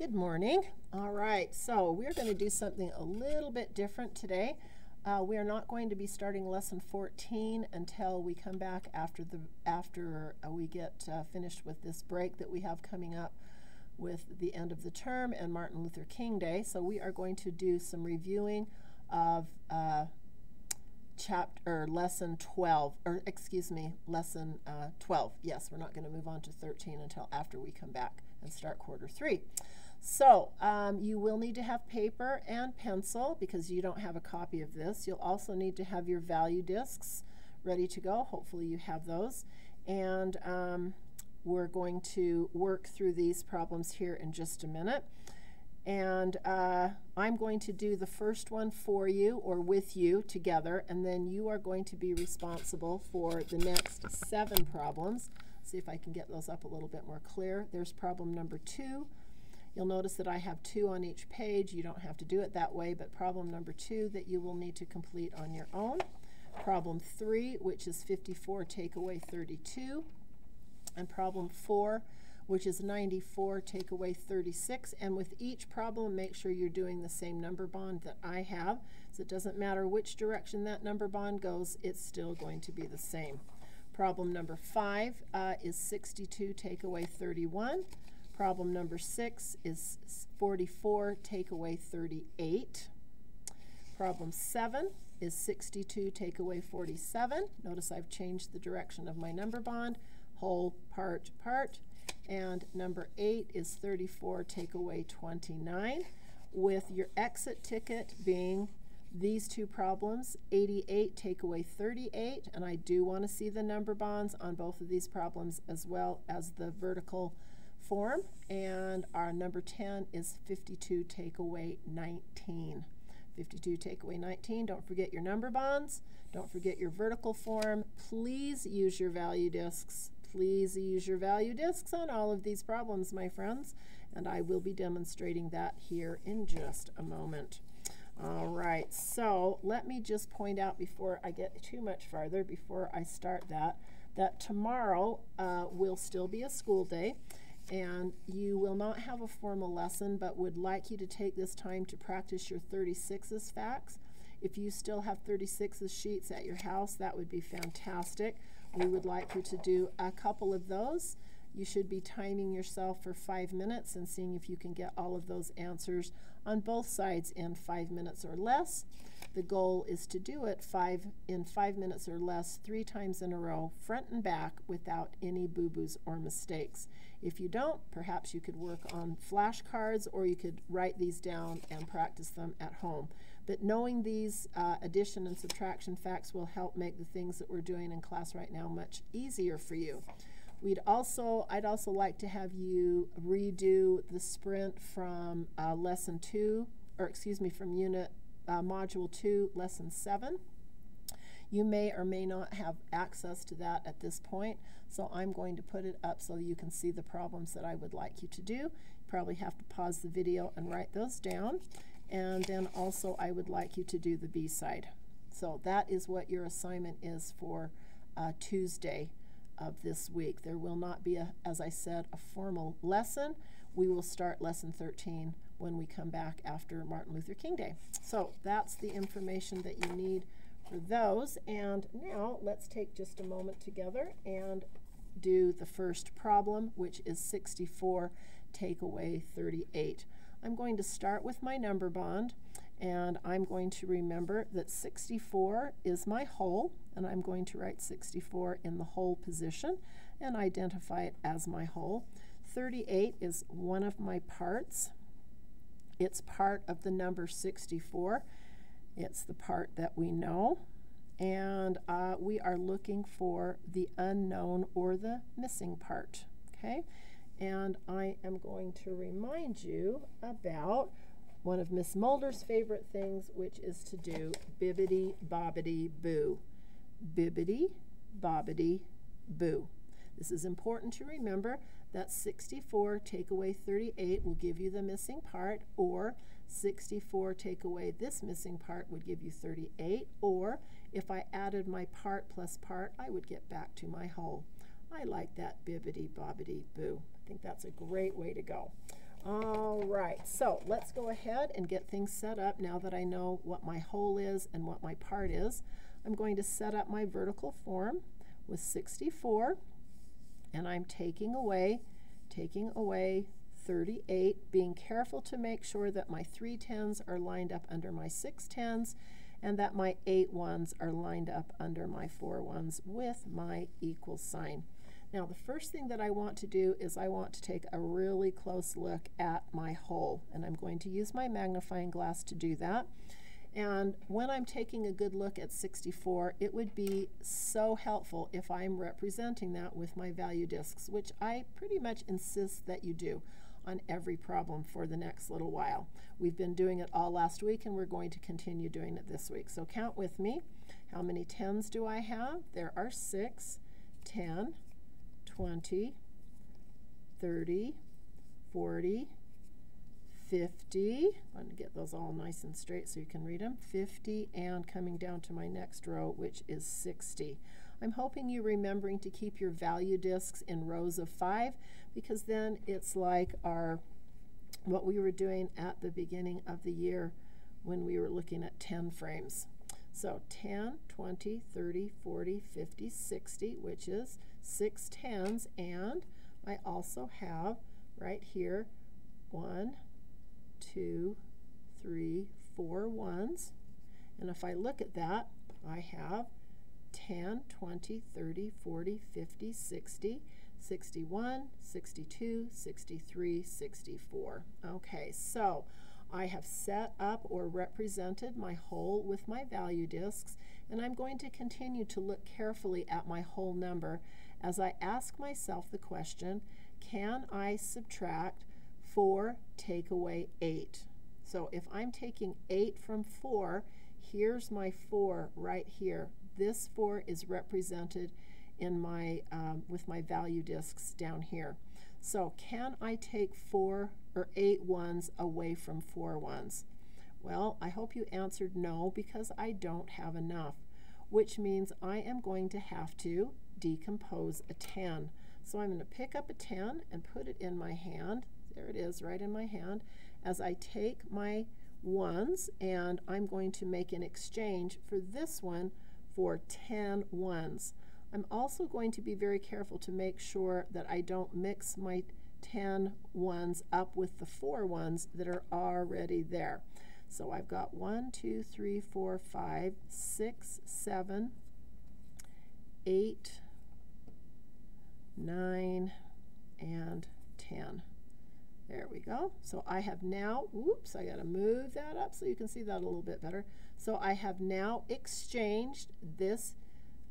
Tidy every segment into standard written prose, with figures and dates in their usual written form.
Good morning. All right, so we're going to do something a little bit different today. We are not going to be starting lesson 14 until we come back after we get finished with this break that we have coming up with the end of the term and Martin Luther King Day. So we are going to do some reviewing of lesson 12, or excuse me, lesson 12. Yes, we're not going to move on to 13 until after we come back and start quarter 3. So you will need to have paper and pencil because you don't have a copy of this. You'll also need to have your value discs ready to go. Hopefully you have those. And we're going to work through these problems here in just a minute. And I'm going to do the first one for you or with you together, and then you are going to be responsible for the next 7 problems. See if I can get those up a little bit more clear. There's problem number 2. You'll notice that I have 2 on each page. You don't have to do it that way, but problem number 2 that you will need to complete on your own. Problem 3, which is 54, take away 32. And problem 4, which is 94, take away 36. And with each problem, make sure you're doing the same number bond that I have. So it doesn't matter which direction that number bond goes, it's still going to be the same. Problem number 5 is 62, take away 31. Problem number 6 is 44, take away 38. Problem 7 is 62, take away 47. Notice I've changed the direction of my number bond, whole, part, part. And number 8 is 34, take away 29, with your exit ticket being these 2 problems, 88, take away 38, and I do want to see the number bonds on both of these problems as well as the vertical form. And our number 10 is 52, take away 19. 52, take away 19. Don't forget your number bonds. Don't forget your vertical form. Please use your value discs. Please use your value discs on all of these problems, my friends, and I will be demonstrating that here in just a moment. All right, so let me just point out before I get too much farther, before I start that tomorrow will still be a school day, and you will not have a formal lesson, but would like you to take this time to practice your 36's facts. If you still have 36's sheets at your house, that would be fantastic. We would like you to do a couple of those. You should be timing yourself for 5 minutes and seeing if you can get all of those answers on both sides in 5 minutes or less. The goal is to do it in 5 minutes or less 3 times in a row, front and back, without any boo-boos or mistakes. If you don't, perhaps you could work on flashcards, or you could write these down and practice them at home. But knowing these addition and subtraction facts will help make the things that we're doing in class right now much easier for you. I'd also like to have you redo the sprint from lesson 2, or excuse me, from unit module 2, lesson 7. You may or may not have access to that at this point, so I'm going to put it up so you can see the problems that I would like you to do. You probably have to pause the video and write those down. And then also I would like you to do the B-side. So that is what your assignment is for Tuesday of this week. There will not be, as I said, a formal lesson. We will start lesson 13 when we come back after Martin Luther King Day. So that's the information that you need for those. And now let's take just a moment together and do the first problem, which is 64, take away 38. I'm going to start with my number bond, and I'm going to remember that 64 is my whole, and I'm going to write 64 in the whole position and identify it as my whole. 38 is one of my parts. It's part of the number 64. It's the part that we know, and we are looking for the unknown or the missing part, okay? And I am going to remind you about one of Miss Mulder's favorite things, which is to do bibbidi bobbidi boo. Bibbidi bobbidi boo. This is important to remember that 64 take away 38 will give you the missing part, or 64 take away this missing part would give you 38, or if I added my part plus part, I would get back to my whole. I like that bibbidi bobbidi boo. I think that's a great way to go. All right, so let's go ahead and get things set up now that I know what my whole is and what my part is. I'm going to set up my vertical form with 64, and I'm taking away 38, being careful to make sure that my 3 tens are lined up under my 6 tens and that my 8 ones are lined up under my 4 ones with my equal sign. Now the first thing that I want to do is I want to take a really close look at my whole, and I'm going to use my magnifying glass to do that. And when I'm taking a good look at 64, it would be so helpful if I'm representing that with my value discs, which I pretty much insist that you do on every problem for the next little while. We've been doing it all last week, and we're going to continue doing it this week. So count with me. How many tens do I have? There are 6, 10, 20, 30, 40, 50. I'm going to get those all nice and straight so you can read them. 50, and coming down to my next row, which is 60. I'm hoping you're remembering to keep your value discs in rows of 5, because then it's like what we were doing at the beginning of the year when we were looking at 10 frames. So 10, 20, 30, 40, 50, 60, which is 6 tens, and I also have right here 1, 2, 3, 4 ones. And if I look at that, I have 10, 20, 30, 40, 50, 60, 61, 62, 63, 64. Okay, so I have set up or represented my whole with my value discs, and I'm going to continue to look carefully at my whole number as I ask myself the question, can I subtract 4, take away 8? So if I'm taking 8 from 4, here's my 4 right here. This 4 is represented in my with my value discs down here. So can I take 4 or 8 ones away from 4 ones? Well, I hope you answered no, because I don't have enough, which means I am going to have to decompose a 10. So I'm going to pick up a 10 and put it in my hand. There it is, right in my hand, as I take my ones, and I'm going to make an exchange for this one for 10 ones. I'm also going to be very careful to make sure that I don't mix my 10 ones up with the 4 ones that are already there. So I've got 1, 2, 3, 4, 5, 6, 7, 8, 9, and 10. There we go. So I have now, oops, I got to move that up so you can see that a little bit better. So I have now exchanged this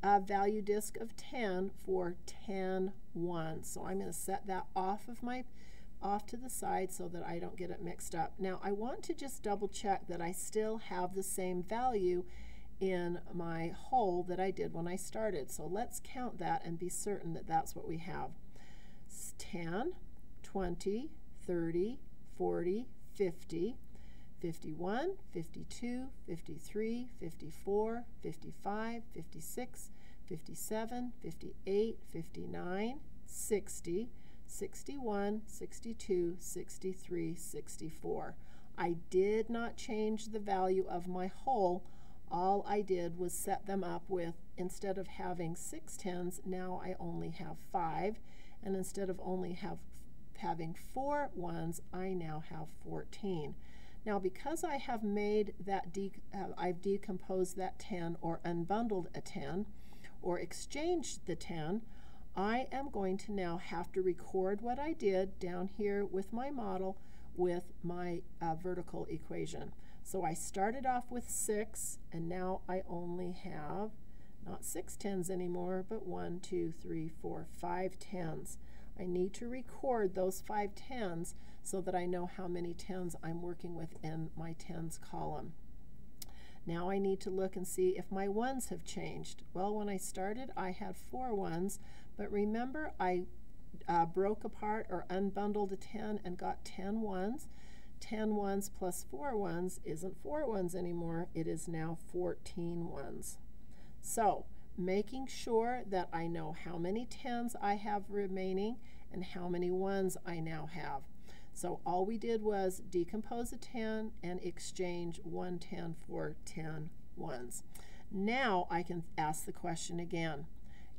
value disc of 10 for 10 ones. So I'm going to set that off to the side so that I don't get it mixed up. Now I want to just double check that I still have the same value in my whole that I did when I started. So let's count that and be certain that that's what we have. It's 10, 20, 30, 40, 50, 51, 52, 53, 54, 55, 56, 57, 58, 59, 60, 61, 62, 63, 64. I did not change the value of my whole. All I did was set them up with, instead of having 6 tens, now I only have 5, and instead of only having 4 ones, I now have 14. Now because I have made that, I've decomposed that 10 or unbundled a 10 or exchanged the 10, I am going to now have to record what I did down here with my model with my vertical equation. So I started off with 6, and now I only have not 6 tens anymore, but 1, 2, 3, 4, 5 tens. I need to record those 5 tens so that I know how many tens I'm working with in my tens column. Now I need to look and see if my ones have changed. Well, when I started, I had 4 ones, but remember I broke apart or unbundled a 10 and got 10 ones. 10 ones plus 4 ones isn't 4 ones anymore. It is now 14 ones. So making sure that I know how many tens I have remaining and how many ones I now have. So all we did was decompose a 10 and exchange 1 10 for 10 ones. Now I can ask the question again.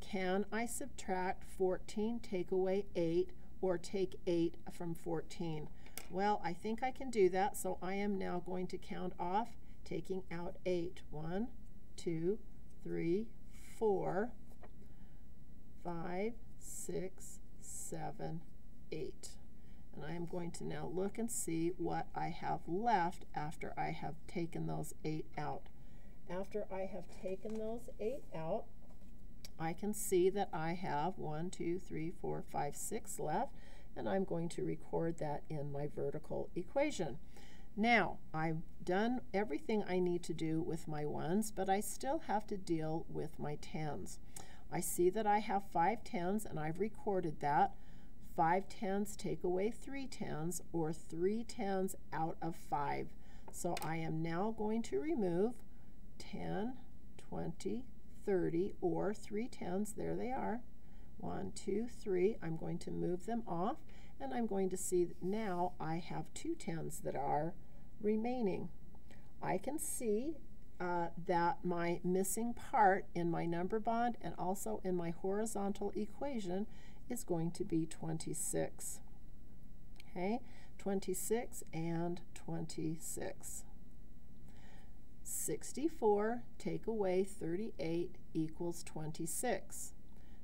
Can I subtract 14, take away 8, or take 8 from 14? Well, I think I can do that, so I am now going to count off, taking out 8. 1, 2, 3, 4, 5, 6, 7, 8. And I am going to now look and see what I have left after I have taken those 8 out. After I have taken those 8 out, I can see that I have 1, 2, 3, 4, 5, 6 left, and I'm going to record that in my vertical equation. Now, I've done everything I need to do with my 1s, but I still have to deal with my 10s. I see that I have 5 10s, and I've recorded that. 5 10s take away 3 10s, or 3 10s out of 5. So I am now going to remove 10, 20, 30, or 3 10s. There they are. 1, 2, 3. I'm going to move them off, and I'm going to see that now I have 2 10s that are remaining. I can see that my missing part in my number bond and also in my horizontal equation is going to be 26. Okay, 26 and 26. 64 take away 38 equals 26.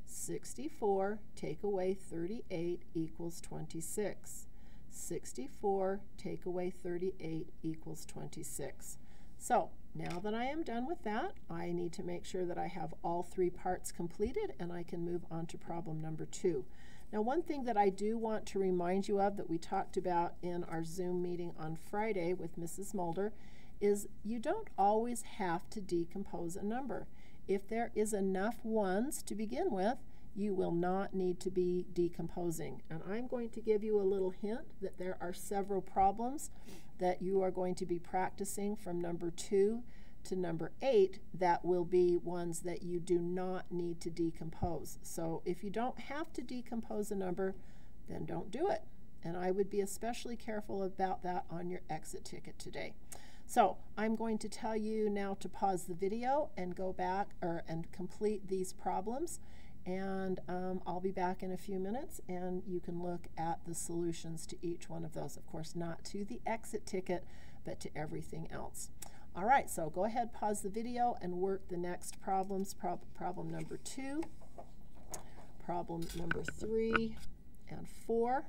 64 take away 38 equals 26. 64 take away 38 equals 26. So now that I am done with that, I need to make sure that I have all 3 parts completed, and I can move on to problem number 2. Now, one thing that I do want to remind you of that we talked about in our Zoom meeting on Friday with Mrs. Mulder is you don't always have to decompose a number. If there is enough 1s to begin with, you will not need to be decomposing. And I'm going to give you a little hint that there are several problems that you are going to be practicing from number 2 to number 8 that will be ones that you do not need to decompose. So if you don't have to decompose a number, then don't do it. And I would be especially careful about that on your exit ticket today. So I'm going to tell you now to pause the video and go back and complete these problems. And I'll be back in a few minutes, and you can look at the solutions to each one of those. Of course, not to the exit ticket, but to everything else. All right, so go ahead, pause the video, and work the next problems. Problem number 2, problem number 3, and 4.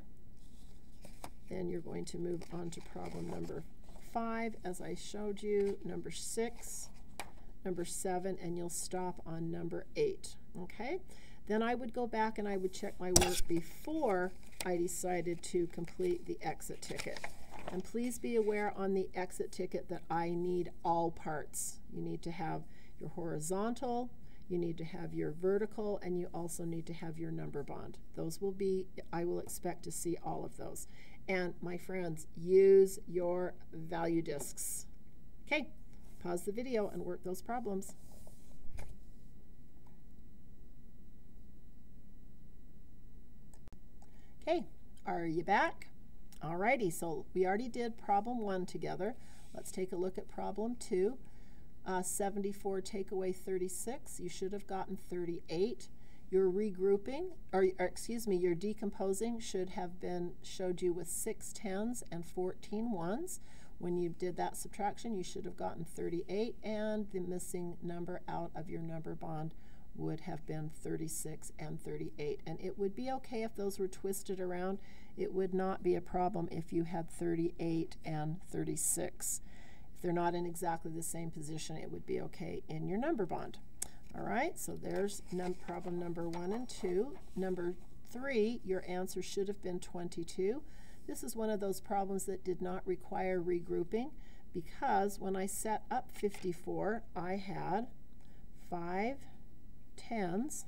Then you're going to move on to problem number 5, as I showed you, number 6, number 7, and you'll stop on number 8. Okay? Then I would go back and I would check my work before I decided to complete the exit ticket. And please be aware on the exit ticket that I need all parts. You need to have your horizontal, you need to have your vertical, and you also need to have your number bond. Those will be, I will expect to see all of those. And my friends, use your value discs. Okay, pause the video and work those problems. Okay, are you back? Alrighty, so we already did problem 1 together. Let's take a look at problem 2. 74 take away 36. You should have gotten 38. Your regrouping, or excuse me, your decomposing should have showed you with 6 10s and 14 1s. When you did that subtraction, you should have gotten 38, and the missing number out of your number bond would have been 36 and 38. And it would be okay if those were twisted around. It would not be a problem if you had 38 and 36. If they're not in exactly the same position, it would be okay in your number bond. All right, so there's problem number 1 and 2. Number 3, your answer should have been 22. This is one of those problems that did not require regrouping, because when I set up 54, I had 5 10s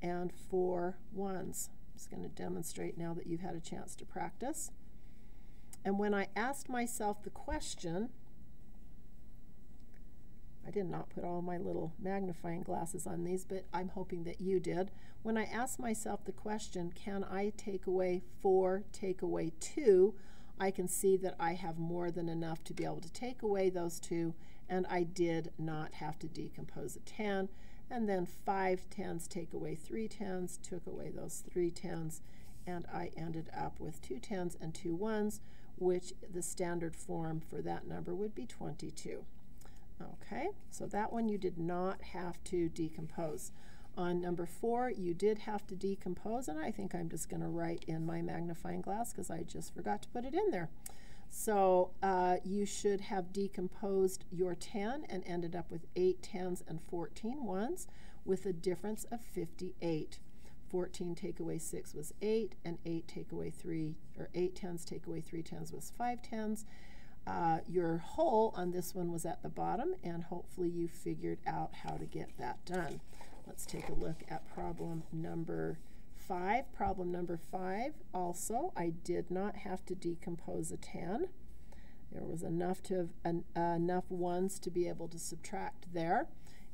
and 4 1s. I'm just going to demonstrate now that you've had a chance to practice. And when I asked myself the question, I did not put all my little magnifying glasses on these, but I'm hoping that you did. When I ask myself the question, can I take away 4, take away 2, I can see that I have more than enough to be able to take away those 2, and I did not have to decompose a 10. And then 5 tens take away 3 tens, took away those 3 tens, and I ended up with 2 tens and 2 ones, which the standard form for that number would be 22. Okay, so that one you did not have to decompose. On number 4, you did have to decompose, and I think I'm just going to write in my magnifying glass because I just forgot to put it in there. So you should have decomposed your 10 and ended up with 8 tens and 14 ones with a difference of 58. 14 take away 6 was 8, and 8 take away 3, or 8 tens take away 3 tens was 5 tens. Your whole on this one was at the bottom, and hopefully you figured out how to get that done. Let's take a look at problem number 5. Problem number 5 also, I did not have to decompose a 10. There was enough enough ones to be able to subtract there,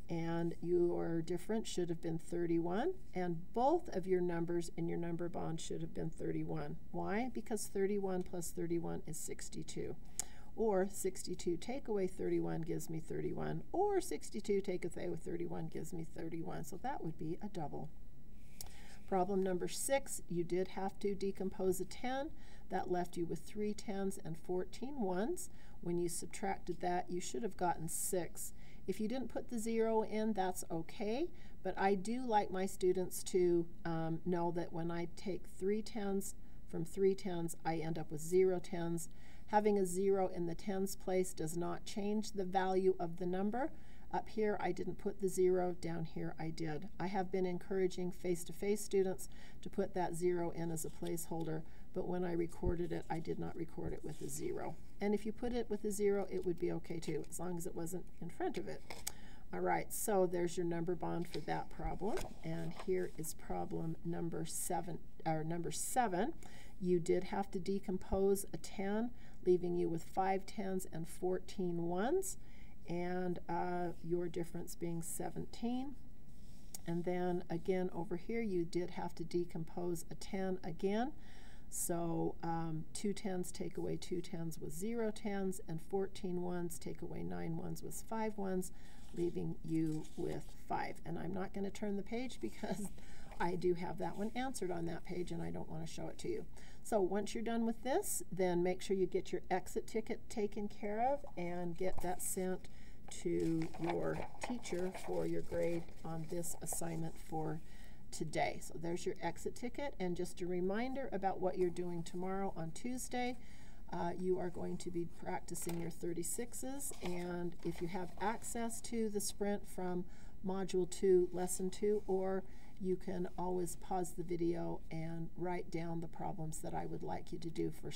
and your difference should have been 31, and both of your numbers in your number bond should have been 31. Why? Because 31 plus 31 is 62. Or 62 take away 31 gives me 31, or 62 take away 31 gives me 31. So that would be a double. Problem number 6, you did have to decompose a 10. That left you with 3 tens and 14 ones. When you subtracted that, you should have gotten 6. If you didn't put the 0 in, that's okay, but I do like my students to know that when I take 3 tens from 3 tens, I end up with 0 tens. Having a 0 in the tens place does not change the value of the number. Up here, I didn't put the 0. Down here, I did. I have been encouraging face-to-face students to put that 0 in as a placeholder, but when I recorded it, I did not record it with a 0. And if you put it with a 0, it would be okay too, as long as it wasn't in front of it. All right, so there's your number bond for that problem. And here is problem number 7. You did have to decompose a 10, leaving you with 5 tens and 14 ones, and your difference being 17. And then again over here, you did have to decompose a 10 again. So 2 tens take away 2 tens was 0 tens, and 14 ones take away 9 ones was 5 ones, leaving you with 5. And I'm not going to turn the page because I do have that one answered on that page, and I don't want to show it to you. So once you're done with this, then make sure you get your exit ticket taken care of and get that sent to your teacher for your grade on this assignment for today. So there's your exit ticket, and just a reminder about what you're doing tomorrow on Tuesday. You are going to be practicing your 36s, and if you have access to the sprint from Module 2, Lesson 2, or you can always pause the video and write down the problems that I would like you to do for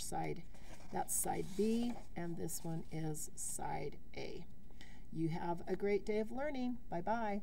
that's side B, and this one is side A. You have a great day of learning. Bye-bye.